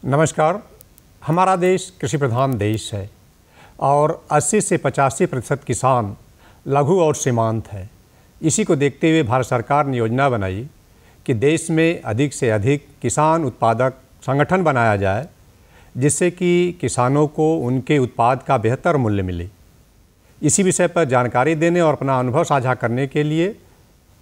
नमस्कार। हमारा देश कृषि प्रधान देश है और 80 से 85% किसान लघु और सीमांत है। इसी को देखते हुए भारत सरकार ने योजना बनाई कि देश में अधिक से अधिक किसान उत्पादक संगठन बनाया जाए, जिससे कि किसानों को उनके उत्पाद का बेहतर मूल्य मिले। इसी विषय पर जानकारी देने और अपना अनुभव साझा करने के लिए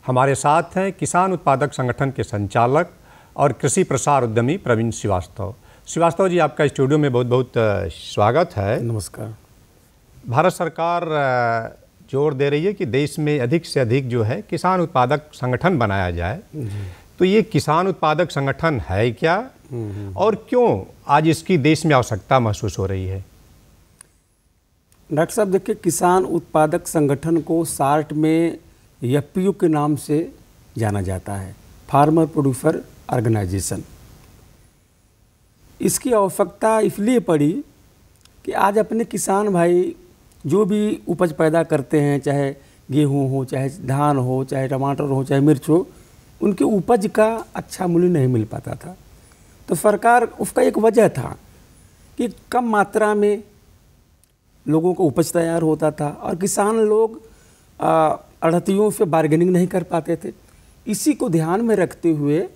हमारे साथ हैं किसान उत्पादक संगठन के संचालक और कृषि प्रसार उद्यमी प्रवीण श्रीवास्तव। श्रीवास्तव जी, आपका स्टूडियो में बहुत बहुत स्वागत है। नमस्कार। भारत सरकार जोर दे रही है कि देश में अधिक से अधिक जो है किसान उत्पादक संगठन बनाया जाए। तो ये किसान उत्पादक संगठन है क्या और क्यों आज इसकी देश में आवश्यकता महसूस हो रही है? डॉक्टर साहब, देखिए, किसान उत्पादक संगठन को शार्ट में एफपीओ के नाम से जाना जाता है, फार्मर प्रोड्यूसर ऑर्गेनाइजेशन। इसकी आवश्यकता इसलिए पड़ी कि आज अपने किसान भाई जो भी उपज पैदा करते हैं, चाहे गेहूं हो, चाहे धान हो, चाहे टमाटर हो, चाहे मिर्च हो, उनके उपज का अच्छा मूल्य नहीं मिल पाता था। तो सरकार, उसका एक वजह था कि कम मात्रा में लोगों को उपज तैयार होता था और किसान लोग आढ़तियों से बार्गेनिंग नहीं कर पाते थे। इसी को ध्यान में रखते हुए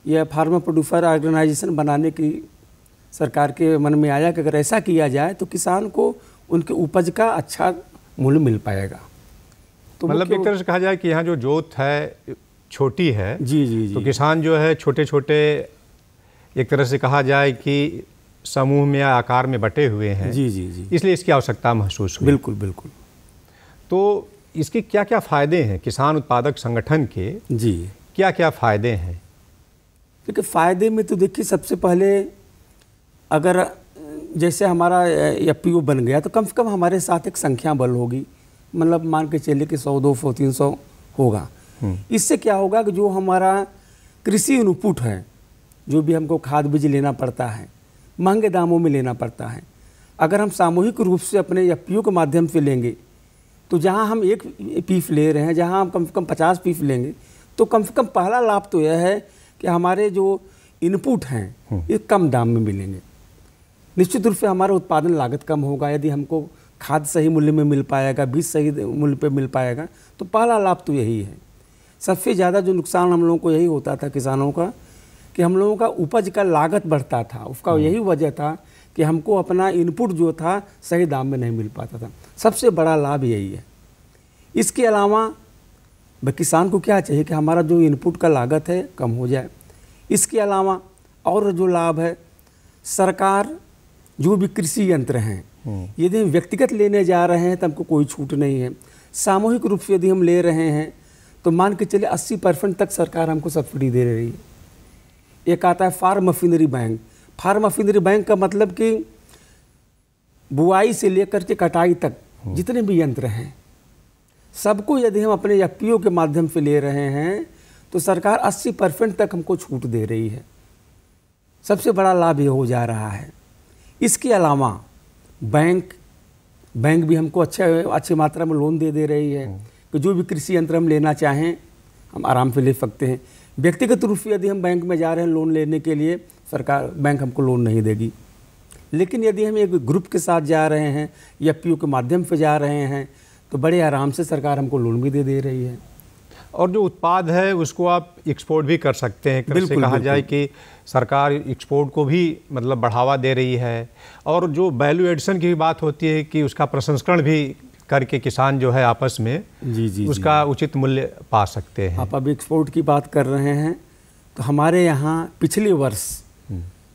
यह फार्मर प्रोड्यूसर ऑर्गेनाइजेशन बनाने की सरकार के मन में आया कि अगर ऐसा किया जाए तो किसान को उनके उपज का अच्छा मूल्य मिल पाएगा। तो मतलब एक तरह से कहा जाए कि यहाँ जो जोत है छोटी है, जी, तो किसान जो है छोटे छोटे, एक तरह से कहा जाए कि समूह में या आकार में बटे हुए हैं। जी, इसलिए इसकी आवश्यकता महसूस हुई। बिल्कुल। तो इसके क्या क्या फ़ायदे हैं किसान उत्पादक संगठन के? जी, क्या क्या फ़ायदे हैं? देखिए, फ़ायदे में तो देखिए, सबसे पहले अगर जैसे हमारा एफपीओ बन गया तो कम से कम हमारे साथ एक संख्या बल होगी। मतलब मान के चलिए कि 100, 200, 300 होगा। इससे क्या होगा कि जो हमारा कृषि इनपुट है, जो भी हमको खाद बीज लेना पड़ता है, महंगे दामों में लेना पड़ता है, अगर हम सामूहिक रूप से अपने एफपीओ के माध्यम से लेंगे तो जहां हम एक पीस ले रहे हैं, जहां हम कम से कम 50 पीस लेंगे, तो कम से कम पहला लाभ तो यह है कि हमारे जो इनपुट हैं ये कम दाम में मिलेंगे। निश्चित रूप से हमारा उत्पादन लागत कम होगा। यदि हमको खाद सही मूल्य में मिल पाएगा, बीज सही मूल्य पे मिल पाएगा, तो पहला लाभ तो यही है। सबसे ज़्यादा जो नुकसान हम लोगों को यही होता था किसानों का, कि हम लोगों का उपज का लागत बढ़ता था। उसका यही वजह था कि हमको अपना इनपुट जो था सही दाम में नहीं मिल पाता था। सबसे बड़ा लाभ यही है। इसके अलावा किसान को क्या चाहिए कि हमारा जो इनपुट का लागत है कम हो जाए। इसके अलावा और जो लाभ है, सरकार जो भी कृषि यंत्र हैं, यदि हम व्यक्तिगत लेने जा रहे हैं तो हमको कोई छूट नहीं है। सामूहिक रूप से यदि हम ले रहे हैं तो मान के चलिए 80% तक सरकार हमको सब्सिडी दे रही है। एक आता है farm machinery bank. Farm machinery bank का मतलब कि बुआई से लेकर के कटाई तक जितने भी यंत्र हैं, सबको यदि हम अपने एफपीओ के माध्यम से ले रहे हैं तो सरकार 80% तक हमको छूट दे रही है। सबसे बड़ा लाभ ये हो जा रहा है। इसके अलावा बैंक भी हमको अच्छी मात्रा में लोन दे रही है कि जो भी कृषि यंत्र हम लेना चाहें हम आराम से ले सकते हैं। व्यक्तिगत रूप से यदि हम बैंक में जा रहे हैं लोन लेने के लिए, बैंक हमको लोन नहीं देगी। लेकिन यदि हम एक ग्रुप के साथ जा रहे हैं, एफपीओ के माध्यम से जा रहे हैं, तो बड़े आराम से सरकार हमको लोन भी दे रही है। और जो उत्पाद है उसको आप एक्सपोर्ट भी कर सकते हैं। बिल्कुल, कहा जाए कि सरकार एक्सपोर्ट को भी मतलब बढ़ावा दे रही है। और जो वैल्यू एडिशन की भी बात होती है कि उसका प्रसंस्करण भी करके किसान जो है आपस में उसका उचित मूल्य पा सकते हैं। आप अभी एक्सपोर्ट की बात कर रहे हैं तो हमारे यहाँ पिछले वर्ष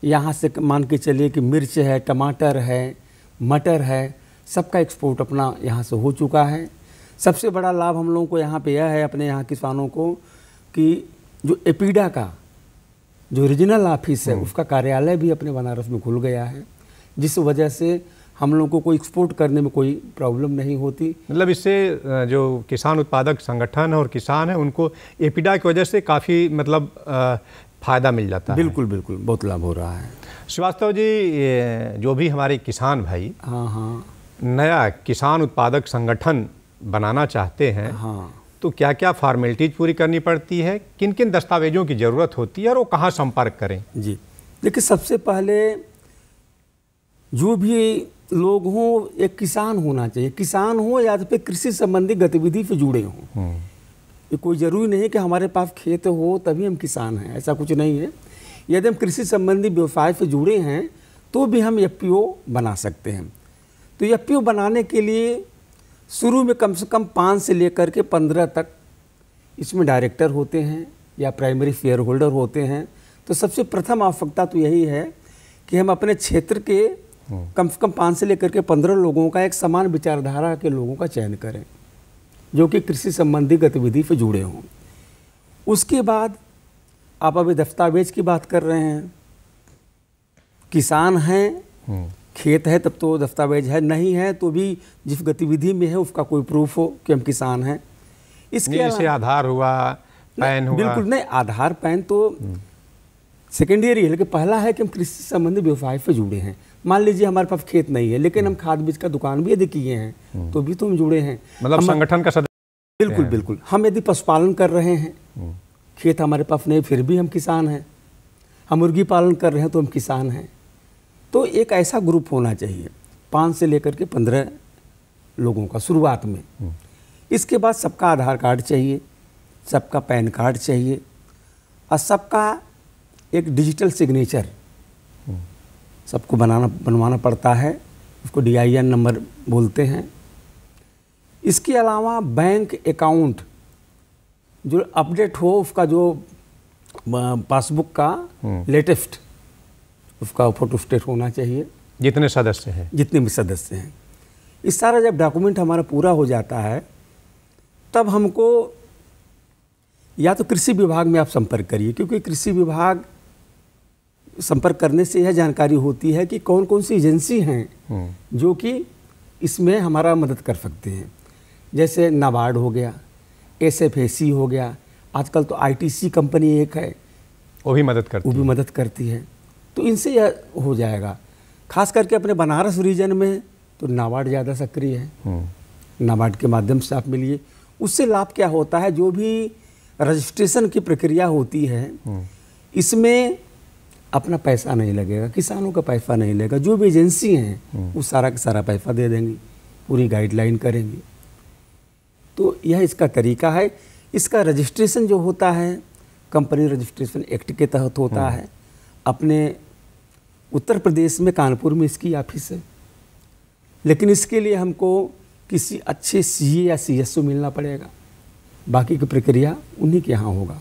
यहाँ से मान के चलिए कि मिर्च है, टमाटर है, मटर है, सबका एक्सपोर्ट अपना यहाँ से हो चुका है। सबसे बड़ा लाभ हम लोगों को यहाँ पे यह है अपने यहाँ किसानों को कि जो एपीडा का जो रीजनल ऑफिस है उसका कार्यालय भी अपने बनारस में खुल गया है, जिस वजह से हम लोगों को कोई करने में कोई प्रॉब्लम नहीं होती। मतलब इससे जो किसान उत्पादक संगठन और किसान है उनको एपीडा की वजह से काफ़ी मतलब फ़ायदा मिल जाता है। बिल्कुल, बहुत लाभ हो रहा है। श्रीवास्तव जी, जो भी हमारे किसान भाई हाँ नया किसान उत्पादक संगठन बनाना चाहते हैं, तो क्या क्या फॉर्मेलिटीज़ पूरी करनी पड़ती है, किन किन दस्तावेजों की ज़रूरत होती है और वो कहाँ संपर्क करें? जी, देखिए, सबसे पहले जो भी लोग हों, एक किसान होना चाहिए। किसान हो या तो फिर कृषि संबंधी गतिविधि से जुड़े हों। ये कोई ज़रूरी नहीं कि हमारे पास खेत हो तभी हम किसान हैं, ऐसा कुछ नहीं है। यदि हम कृषि संबंधी व्यवसाय से जुड़े हैं तो भी हम एफपीओ बना सकते हैं। तो एफपीओ बनाने के लिए शुरू में कम से कम 5 से लेकर के 15 तक इसमें डायरेक्टर होते हैं या प्राइमरी शेयर होल्डर होते हैं। तो सबसे प्रथम आवश्यकता तो यही है कि हम अपने क्षेत्र के कम से कम 5 से लेकर के 15 लोगों का, एक समान विचारधारा के लोगों का चयन करें जो कि कृषि संबंधी गतिविधि से जुड़े हों। उसके बाद आप अभी दस्तावेज की बात कर रहे हैं, किसान हैं, खेत है तब तो दस्तावेज है, नहीं है तो भी जिस गतिविधि में है उसका कोई प्रूफ हो कि हम किसान हैं। इसके जैसे आधार हुआ, पैन हुआ। बिल्कुल नहीं, आधार पैन तो सेकेंडरी है, लेकिन पहला है कि हम कृषि संबंधी व्यवसाय से जुड़े हैं। मान लीजिए हमारे पास खेत नहीं है लेकिन हम खाद बीज का दुकान भी यदि किए हैं तो भी तो हम जुड़े हैं, मतलब संगठन का सदस्य। बिल्कुल बिल्कुल। हम यदि पशुपालन कर रहे हैं, खेत हमारे पास नहीं फिर भी हम किसान हैं। हम मुर्गी पालन कर रहे हैं तो हम किसान हैं। तो एक ऐसा ग्रुप होना चाहिए 5 से लेकर के 15 लोगों का शुरुआत में। इसके बाद सबका आधार कार्ड चाहिए, सबका पैन कार्ड चाहिए और सबका एक डिजिटल सिग्नेचर सबको बनवाना पड़ता है, उसको DIN नंबर बोलते हैं। इसके अलावा बैंक अकाउंट जो अपडेट हो, उसका जो पासबुक का लेटेस्ट उसका फोटो स्टेट होना चाहिए, जितने सदस्य हैं, जितने भी सदस्य हैं। इस सारा जब डॉक्यूमेंट हमारा पूरा हो जाता है तब हमको या तो कृषि विभाग में आप संपर्क करिए, क्योंकि कृषि विभाग संपर्क करने से यह जानकारी होती है कि कौन कौन सी एजेंसी हैं जो कि इसमें हमारा मदद कर सकते हैं। जैसे नाबार्ड हो गया, SFAC हो गया, आजकल तो ITC कंपनी एक है, वो भी मदद करती है। तो इनसे यह हो जाएगा। खास करके अपने बनारस रीजन में तो नाबार्ड ज़्यादा सक्रिय है, नाबार्ड के माध्यम से आप मिलिए। उससे लाभ क्या होता है, जो भी रजिस्ट्रेशन की प्रक्रिया होती है इसमें अपना पैसा नहीं लगेगा, किसानों का पैसा नहीं लगेगा। जो भी एजेंसी हैं वो सारा का सारा पैसा दे देंगी, पूरी गाइडलाइन करेंगी। तो यह इसका तरीका है। इसका रजिस्ट्रेशन जो होता है कंपनी रजिस्ट्रेशन एक्ट के तहत होता है। अपने उत्तर प्रदेश में कानपुर में इसकी ऑफिस है, लेकिन इसके लिए हमको किसी अच्छे CA या CSO मिलना पड़ेगा, बाकी की प्रक्रिया उन्हीं के यहाँ होगा।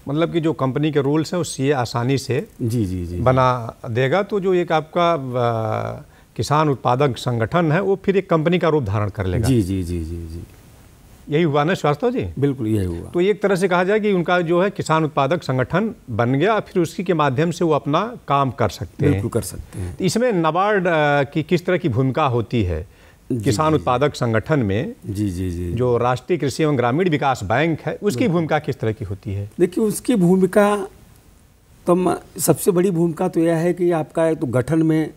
मतलब कि जो कंपनी के रूल्स हैं वो CA आसानी से जी बना देगा। तो जो एक आपका किसान उत्पादक संगठन है वो फिर एक कंपनी का रूप धारण कर लेगा। जी यही हुआ ना श्रीवास्तव जी? बिल्कुल यही हुआ। तो एक तरह से कहा जाए कि उनका जो है किसान उत्पादक संगठन बन गया, फिर उसी के माध्यम से वो अपना काम कर सकते हैं। बिल्कुल कर सकते हैं। इसमें नाबार्ड की किस तरह की भूमिका होती है किसान उत्पादक संगठन में? जी जो राष्ट्रीय कृषि एवं ग्रामीण विकास बैंक है उसकी भूमिका किस तरह की होती है? देखिए, उसकी भूमिका तो सबसे बड़ी भूमिका तो यह है कि आपका तो गठन में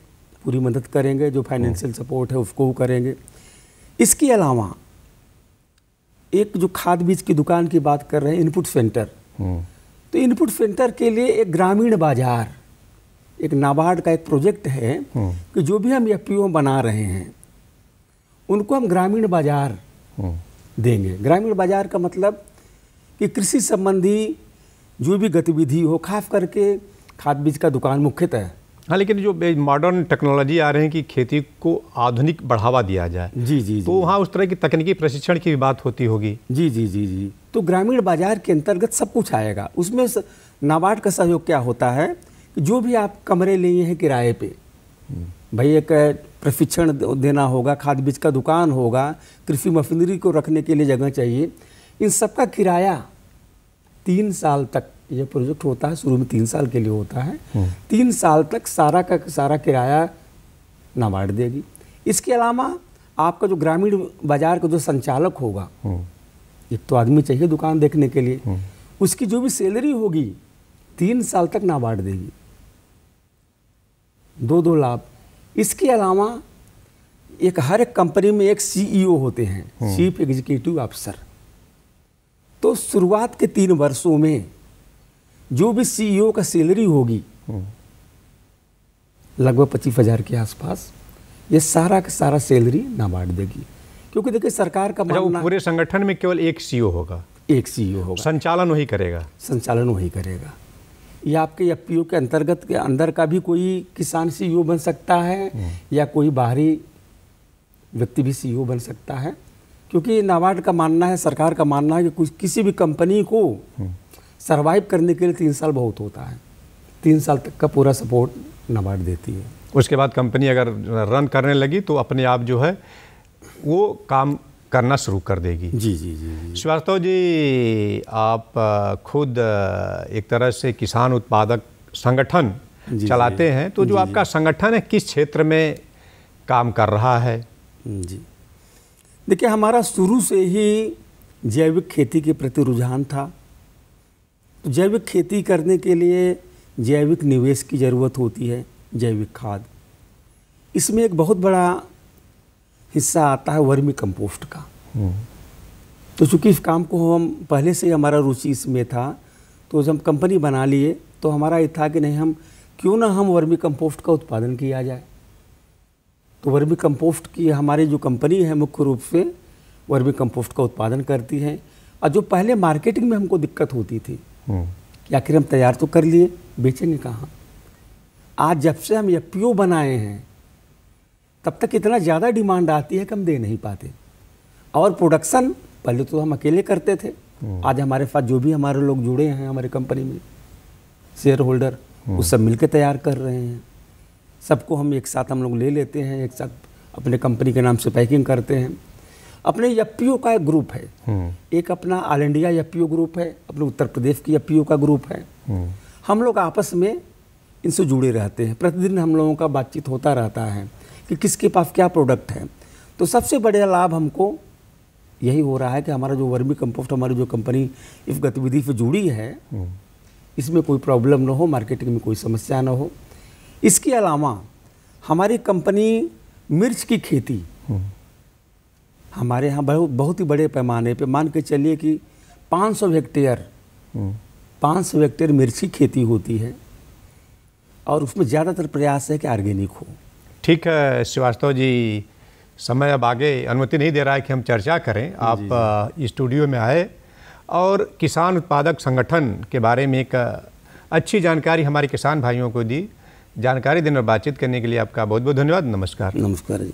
पूरी मदद करेंगे, जो फाइनेंशियल सपोर्ट है उसको करेंगे। इसके अलावा एक जो खाद बीज की दुकान की बात कर रहे हैं, इनपुट सेंटर, तो इनपुट सेंटर के लिए एक ग्रामीण बाजार, एक नाबार्ड का एक प्रोजेक्ट है कि जो भी हम FPO बना रहे हैं उनको हम ग्रामीण बाजार देंगे। ग्रामीण बाजार का मतलब कि कृषि संबंधी जो भी गतिविधि हो, खास करके खाद बीज का दुकान मुख्यतः। हाँ, लेकिन जो मॉडर्न टेक्नोलॉजी आ रहे हैं कि खेती को आधुनिक बढ़ावा दिया जाए, जी तो वहाँ उस तरह की तकनीकी प्रशिक्षण की भी बात होती होगी। जी। तो ग्रामीण बाजार के अंतर्गत सब कुछ आएगा। उसमें नाबार्ड का सहयोग क्या होता है कि जो भी आप कमरे लिए हैं किराए पे, भाई एक प्रशिक्षण देना होगा, खाद बीज का दुकान होगा, कृषि मशीनरी को रखने के लिए जगह चाहिए, इन सबका किराया 3 साल तक, ये प्रोजेक्ट होता है शुरू में 3 साल के लिए होता है, 3 साल तक सारा का सारा किराया नाबार्ड देगी। इसके अलावा आपका जो ग्रामीण बाजार का जो संचालक होगा, एक तो आदमी चाहिए दुकान देखने के लिए, उसकी जो भी सैलरी होगी 3 साल तक नाबार्ड देगी, 2 लाभ। इसके अलावा एक हर एक कंपनी में एक CEO होते हैं, चीफ एग्जीक्यूटिव ऑफिसर। तो शुरुआत के 3 वर्षों में जो भी CEO का सैलरी होगी लगभग 25,000 के आसपास। ये सारा का सारा सैलरी नाबार्ड देगी, क्योंकि देखिए सरकार का अच्छा, वो मानना पूरे संगठन में केवल एक सीईओ होगा, एक सीईओ होगा, संचालन वही करेगा। संचालन वही करेगा। या आपके एफपीओ के अंतर्गत के अंदर का भी कोई किसान सीईओ बन सकता है या कोई बाहरी व्यक्ति भी सीईओ बन सकता है, क्योंकि नाबार्ड का मानना है, सरकार का मानना है कि किसी भी कंपनी को सरवाइव करने के लिए 3 साल बहुत होता है। 3 साल तक का पूरा सपोर्ट नाबार्ड देती है। उसके बाद कंपनी अगर रन करने लगी तो अपने आप जो है वो काम करना शुरू कर देगी। जी जी जी जी। श्रीवास्तव जी, आप खुद एक तरह से किसान उत्पादक संगठन चलाते हैं, तो जो आपका संगठन है किस क्षेत्र में काम कर रहा है? जी देखिए, हमारा शुरू से ही जैविक खेती के प्रति रुझान था। तो जैविक खेती करने के लिए जैविक निवेश की ज़रूरत होती है, जैविक खाद। इसमें एक बहुत बड़ा हिस्सा आता है वर्मी कंपोस्ट का। तो चूँकि इस काम को हम पहले से ही हमारा रुचि इसमें था, तो जब हम कंपनी बना लिए तो हमारा ये था कि नहीं, हम क्यों ना हम वर्मी कंपोस्ट का उत्पादन किया जाए। तो वर्मी कंपोस्ट की हमारी जो कंपनी है मुख्य रूप से वर्मी कंपोस्ट का उत्पादन करती है। और जो पहले मार्केटिंग में हमको दिक्कत होती थी कि आखिर हम तैयार तो कर लिए, बेचेंगे कहाँ। आज जब से हम एफपीओ बनाए हैं तब तक इतना ज़्यादा डिमांड आती है कि हम दे नहीं पाते। और प्रोडक्शन पहले तो हम अकेले करते थे, आज हमारे पास जो भी हमारे लोग जुड़े हैं हमारे कंपनी में, शेयर होल्डर, वो सब मिलकर तैयार कर रहे हैं। सबको हम एक साथ हम लोग ले लेते हैं, एक साथ अपने कंपनी के नाम से पैकिंग करते हैं। अपने एफपीओ का एक ग्रुप है, एक अपना ऑल इंडिया एफपीओ ग्रुप है, अपने उत्तर प्रदेश की एफपीओ का ग्रुप है। हम लोग आपस में इनसे जुड़े रहते हैं, प्रतिदिन हम लोगों का बातचीत होता रहता है कि किसके पास क्या प्रोडक्ट है। तो सबसे बड़ा लाभ हमको यही हो रहा है कि हमारा जो वर्मी कंपोस्ट, हमारी जो कंपनी इस गतिविधि से जुड़ी है, इसमें कोई प्रॉब्लम ना हो, मार्केटिंग में कोई समस्या ना हो। इसके अलावा हमारी कंपनी मिर्च की खेती हमारे यहाँ बहुत ही बड़े पैमाने पे, मान के चलिए कि 500 हेक्टेयर मिर्च की खेती होती है, और उसमें ज़्यादातर प्रयास है कि ऑर्गेनिक हो। ठीक है श्रीवास्तव जी, समय अब आगे अनुमति नहीं दे रहा है कि हम चर्चा करें। आप स्टूडियो में आए और किसान उत्पादक संगठन के बारे में एक अच्छी जानकारी हमारे किसान भाइयों को दी। जानकारी देने और बातचीत करने के लिए आपका बहुत बहुत धन्यवाद। नमस्कार। नमस्कार जी।